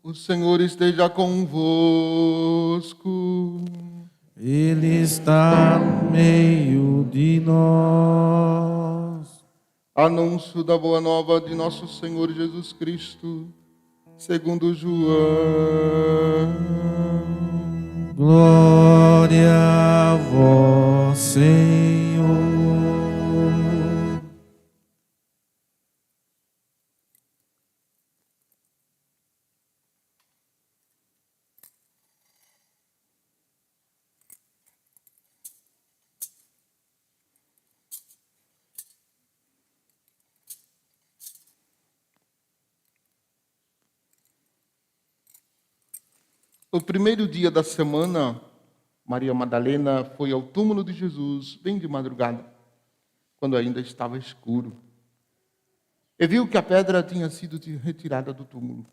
O Senhor esteja convosco. Ele está no meio de nós. Anúncio da boa nova de nosso Senhor Jesus Cristo, segundo João. Glória a vós, Senhor. No primeiro dia da semana, Maria Madalena foi ao túmulo de Jesus, bem de madrugada, quando ainda estava escuro. E viu que a pedra tinha sido retirada do túmulo.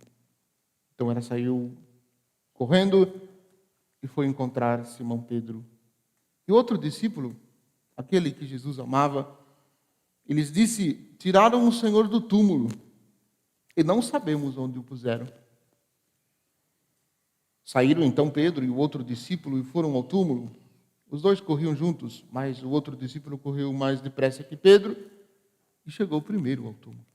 Então ela saiu correndo e foi encontrar Simão Pedro. E outro discípulo, aquele que Jesus amava, e lhes disse: tiraram o Senhor do túmulo e não sabemos onde o puseram. Saíram então Pedro e o outro discípulo e foram ao túmulo. Os dois corriam juntos, mas o outro discípulo correu mais depressa que Pedro e chegou primeiro ao túmulo.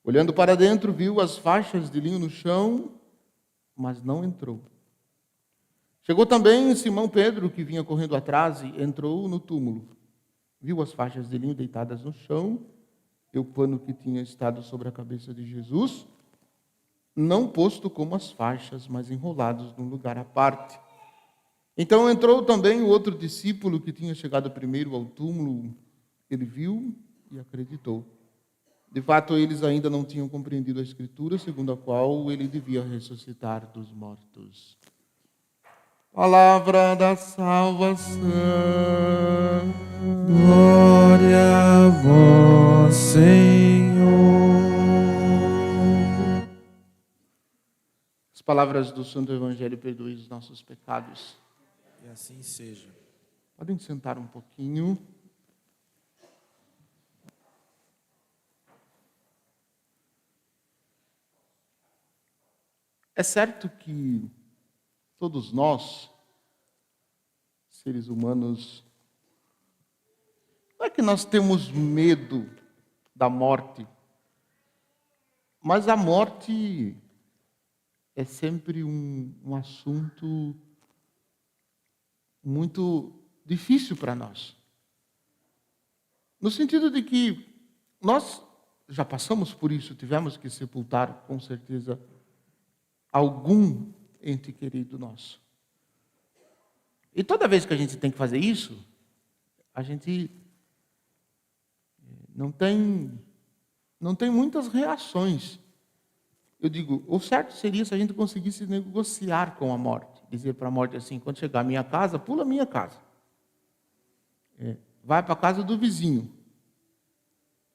Olhando para dentro, viu as faixas de linho no chão, mas não entrou. Chegou também Simão Pedro, que vinha correndo atrás, e entrou no túmulo. Viu as faixas de linho deitadas no chão e o pano que tinha estado sobre a cabeça de Jesus, não posto como as faixas, mas enrolados num lugar à parte. Então entrou também o outro discípulo que tinha chegado primeiro ao túmulo. Ele viu e acreditou. De fato, eles ainda não tinham compreendido a Escritura, segundo a qual ele devia ressuscitar dos mortos. Palavra da salvação. Glória a vós, Senhor. As palavras do Santo Evangelho perdoem os nossos pecados. Que assim seja. Podem sentar um pouquinho. É certo que todos nós, seres humanos, não é que nós temos medo da morte, mas a morte é sempre um assunto muito difícil para nós. No sentido de que nós já passamos por isso, tivemos que sepultar, com certeza, algum ente querido nosso. E toda vez que a gente tem que fazer isso, a gente não tem muitas reações. Eu digo, o certo seria se a gente conseguisse negociar com a morte. Dizer para a morte assim: quando chegar à minha casa, pula a minha casa. Vai para a casa do vizinho.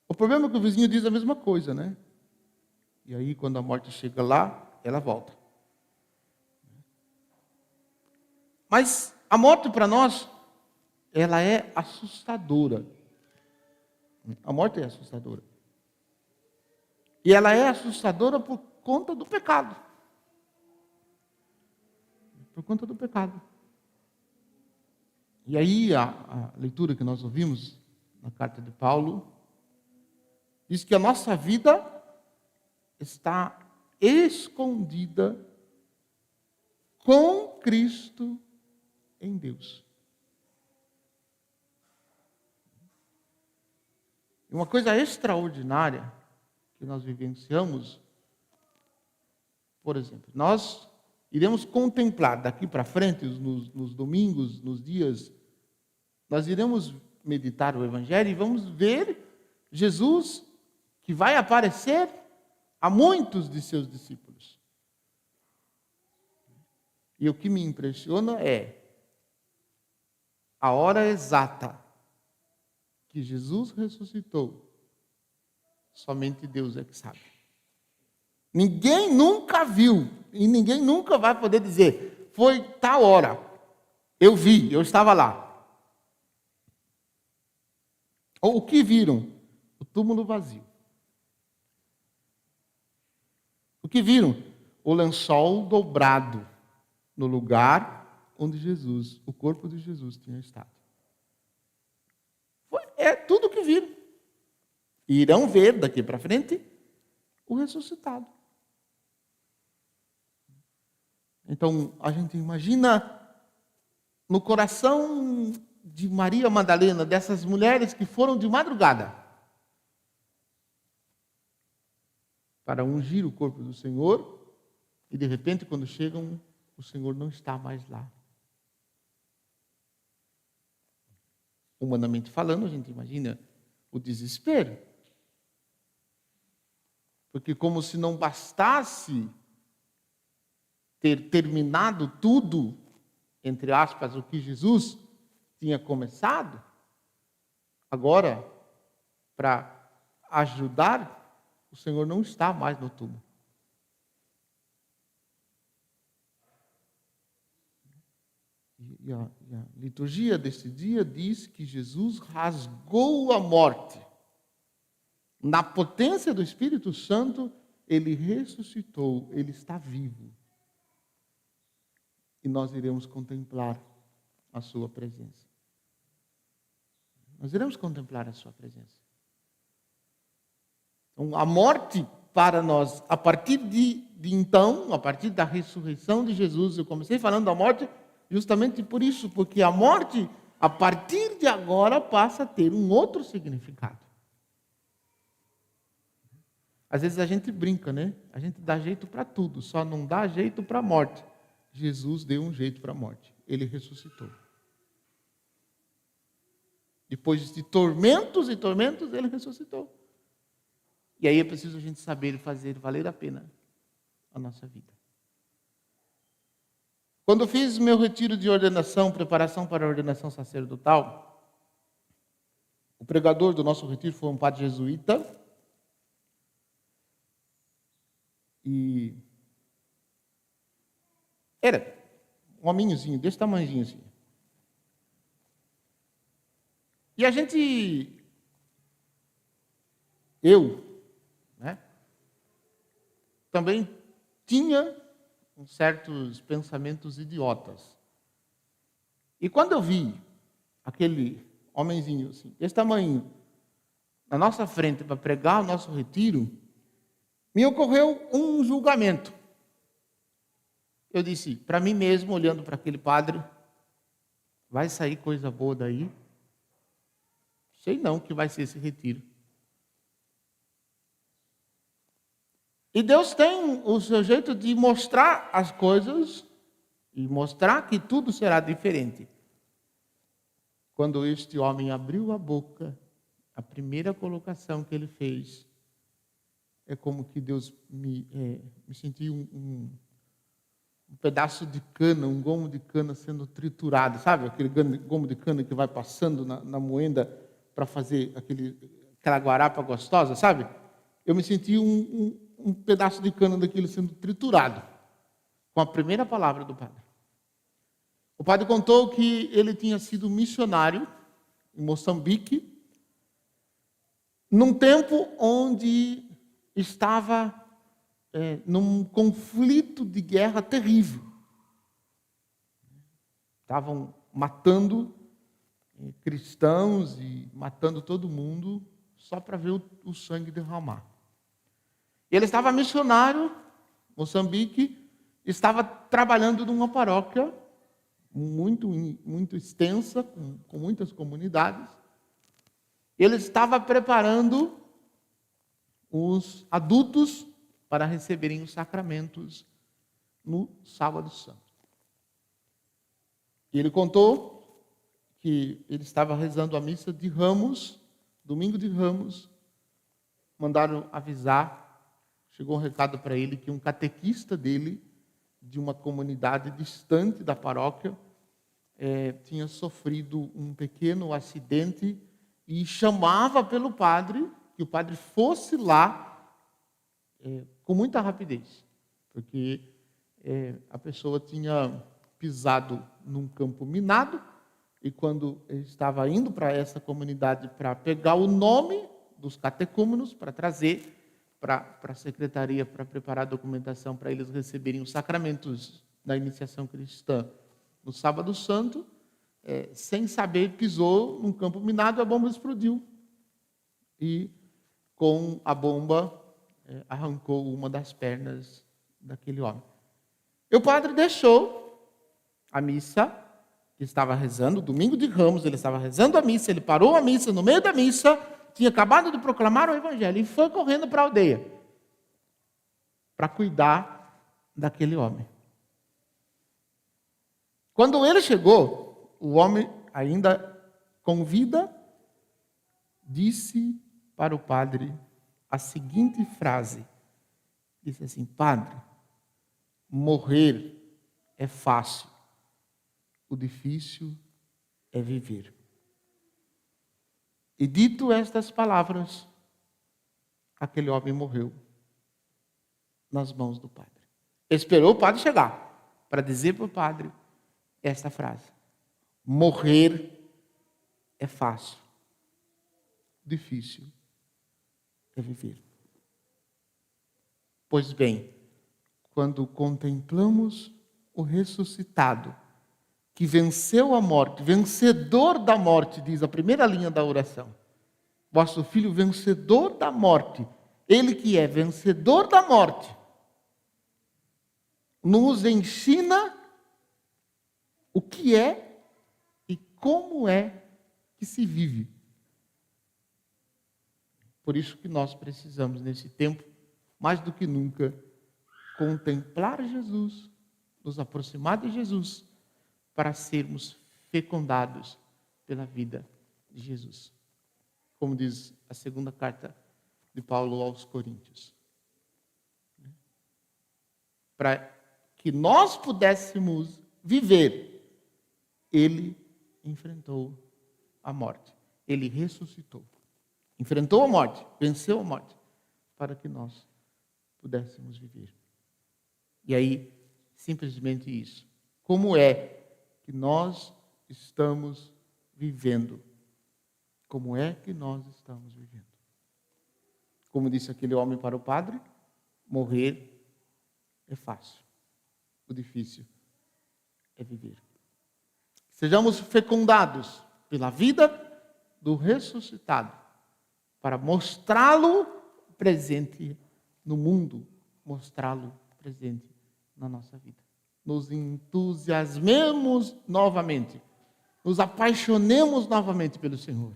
O problema é que o vizinho diz a mesma coisa, né? E aí, quando a morte chega lá, ela volta. Mas a morte para nós, ela é assustadora. A morte é assustadora. E ela é assustadora por conta do pecado. Por conta do pecado. E aí a leitura que nós ouvimos na carta de Paulo diz que a nossa vida está escondida com Cristo em Deus. E uma coisa extraordinária que nós vivenciamos, por exemplo, nós iremos contemplar daqui para frente, nos domingos, nos dias, nós iremos meditar o Evangelho e vamos ver Jesus que vai aparecer a muitos de seus discípulos. E o que me impressiona é a hora exata que Jesus ressuscitou, somente Deus é que sabe. Ninguém nunca viu, e ninguém nunca vai poder dizer, foi tal hora, eu vi, eu estava lá. Ou o que viram? O túmulo vazio. O que viram? o lençol dobrado no lugar onde Jesus, o corpo de Jesus, tinha estado. É tudo que viram. E irão ver daqui para frente o ressuscitado. Então, a gente imagina no coração de Maria Madalena, dessas mulheres que foram de madrugada para ungir o corpo do Senhor, e de repente, quando chegam, o Senhor não está mais lá. Humanamente falando, a gente imagina o desespero. Porque como se não bastasse ter terminado tudo, entre aspas, o que Jesus tinha começado, agora, para ajudar, o Senhor não está mais no túmulo. E a liturgia desse dia diz que Jesus rasgou a morte. Na potência do Espírito Santo, ele ressuscitou, ele está vivo. E nós iremos contemplar a sua presença. Nós iremos contemplar a sua presença. Então, a morte para nós, a partir de então, a partir da ressurreição de Jesus, eu comecei falando da morte justamente por isso, porque a morte, a partir de agora, passa a ter um outro significado. Às vezes a gente brinca, né? A gente dá jeito para tudo, só não dá jeito para a morte. Jesus deu um jeito para a morte. Ele ressuscitou. Depois de tormentos e tormentos, ele ressuscitou. E aí é preciso a gente saber fazer valer a pena a nossa vida. Quando eu fiz meu retiro de ordenação, preparação para a ordenação sacerdotal, o pregador do nosso retiro foi um padre jesuíta. E era um hominhozinho, desse tamanhozinho assim. E a gente, também tinha certos pensamentos idiotas. E quando eu vi aquele homenzinho assim, desse tamanho, na nossa frente para pregar o nosso retiro, me ocorreu um julgamento. Eu disse para mim mesmo, olhando para aquele padre, vai sair coisa boa daí? Sei não que vai ser esse retiro. E Deus tem o seu jeito de mostrar as coisas e mostrar que tudo será diferente. Quando este homem abriu a boca, a primeira colocação que ele fez é como que Deus me sentiu um pedaço de cana, um gomo de cana sendo triturado, sabe? Aquele gomo de cana que vai passando na moenda para fazer aquela guarapa gostosa, sabe? Eu me senti um pedaço de cana daquilo sendo triturado com a primeira palavra do padre. O padre contou que ele tinha sido missionário em Moçambique, num tempo onde estava num conflito de guerra terrível. Estavam matando cristãos e matando todo mundo só para ver o sangue derramar. Ele estava missionário em Moçambique, estava trabalhando numa paróquia muito extensa, com muitas comunidades. Ele estava preparando os adultos para receberem os sacramentos no Sábado Santo. E ele contou que ele estava rezando a missa de Ramos, domingo de Ramos, mandaram avisar, chegou um recado para ele que um catequista dele, de uma comunidade distante da paróquia, tinha sofrido um pequeno acidente e chamava pelo padre, que o padre fosse lá com muita rapidez, porque a pessoa tinha pisado num campo minado e quando ele estava indo para essa comunidade para pegar o nome dos catecúmenos para trazer, para a secretaria, para preparar a documentação, para eles receberem os sacramentos da iniciação cristã. No Sábado Santo, sem saber, pisou num campo minado, a bomba explodiu. E com a bomba, arrancou uma das pernas daquele homem. E o padre deixou a missa, que estava rezando, domingo de Ramos, ele estava rezando a missa, ele parou a missa no meio da missa, tinha acabado de proclamar o evangelho, e foi correndo para a aldeia, para cuidar daquele homem. Quando ele chegou, o homem, ainda com vida, disse para o padre a seguinte frase. Disse assim: padre, morrer é fácil, o difícil é viver. E dito estas palavras, aquele homem morreu nas mãos do padre. Esperou o padre chegar para dizer para o padre esta frase: morrer é fácil, difícil é viver. Pois bem, quando contemplamos o ressuscitado, que venceu a morte, vencedor da morte, diz a primeira linha da oração, vosso Filho vencedor da morte, ele que é vencedor da morte, nos ensina o que é e como é que se vive. Por isso que nós precisamos, nesse tempo, mais do que nunca, contemplar Jesus, nos aproximar de Jesus, para sermos fecundados pela vida de Jesus. Como diz a segunda carta de Paulo aos Coríntios. Para que nós pudéssemos viver, ele enfrentou a morte. Ele ressuscitou. Enfrentou a morte, venceu a morte, para que nós pudéssemos viver. E aí, simplesmente isso. Como é que nós estamos vivendo? Como é que nós estamos vivendo? Como disse aquele homem para o padre, morrer é fácil. O difícil é viver. Sejamos fecundados pela vida do ressuscitado, para mostrá-lo presente no mundo, mostrá-lo presente na nossa vida. Nos entusiasmemos novamente, nos apaixonemos novamente pelo Senhor.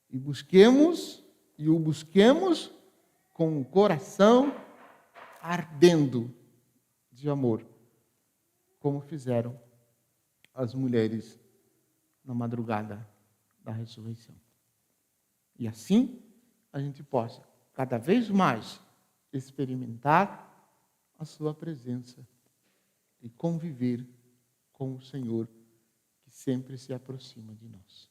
E o busquemos com o coração ardendo de amor, como fizeram as mulheres na madrugada da ressurreição. E assim a gente possa cada vez mais experimentar a sua presença e conviver com o Senhor que sempre se aproxima de nós.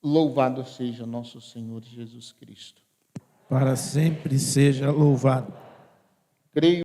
Louvado seja nosso Senhor Jesus Cristo. Para sempre seja louvado. Creio